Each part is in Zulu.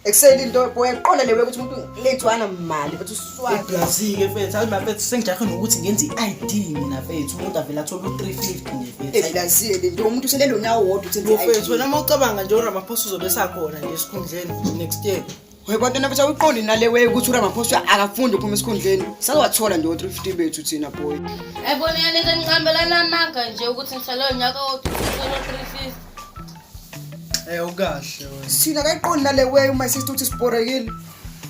Ekuseni into boy eqonda lewe ukuthi umuntu lethwana imali bethu uswaka. Ibrazil mfethu, hayi mfethu sengijahe nokuthi ngenze i-ID mina mfethu, umuntu avela athola u350 nje mfethu. Ebrazil into umuntu uselelo nyawo wodwa uthenze Mfethu wena mawucabanga nje uRamaphosa uzobe sakhona nje esikhundleni next year. Webona bethu uyiqondi nalewe ukuthi uRamaphosa akafundi uphuma esikhundleni. Sazowathola nje u350 bethu thina boy. Ayibona yena into engiqambelana amanga nje ukuthi ngisalo nyaka wodwa ngisalo 350. Ukahle wena. Sina kayiqondi nalewe uma sisithi siborekile.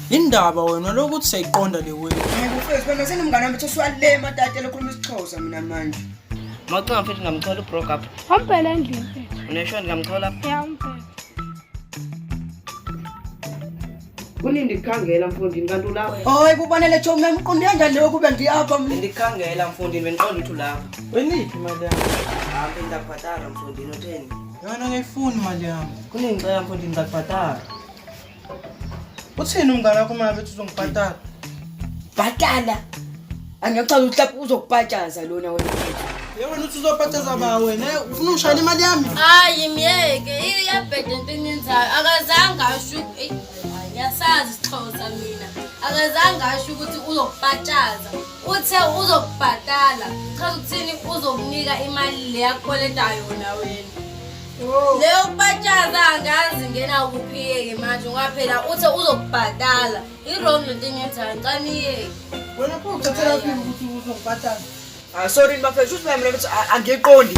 Indaba wena lokuthi sayiqonda le wena. Hayi mfethu wena senomngane wami bethu swale matata lokhuluma isiXhosa mina manje. Mawucinga mfethu ngamthola ubroke up. Hampela endlini mfethu. Unesho ngamthola? Ya mfethu. Kunini ndikhangela mfundini kanti ulapha? Hayi kubanele Joe mina ngiqonde kanjani leyo kube ngiyapha mina. Ndikhangela mfundini beniqonda ukuthi ulapha. Weniphi imali yami? Hambe ngiyakubhatala mfundini utheni? Yona ngayifuni imali yami. Kunini ngicela mfundini ngiyakubhatala. Uthini umngane wakho manje bethi uzongibhatala? Bhatala. Angiyacala ukuthi lapho uzokubhatshaza lona wena. Yena uthi uzobhataza ba wena? Ufuna ungishayela imali yami? Hayi miyeke, iyabheda into enyenzayo. Akazange asho yasazi isiXhosa mina. Akazange asho ukuthi uzokubhataza. Uthe uzokubhatala. Chaza ukuthini uzokunika imali le yakukoletayo yona wena. Leyo kubhataza angazi ngena kuphi manje ngoba phela uthe uzokubhatala. I-wrong lento enyenzayo ngicela niyeke. Wena pho uthathela phi ukuthi uzongibhatala? Ah sorry bafethu uthi mina bethu angiqondi.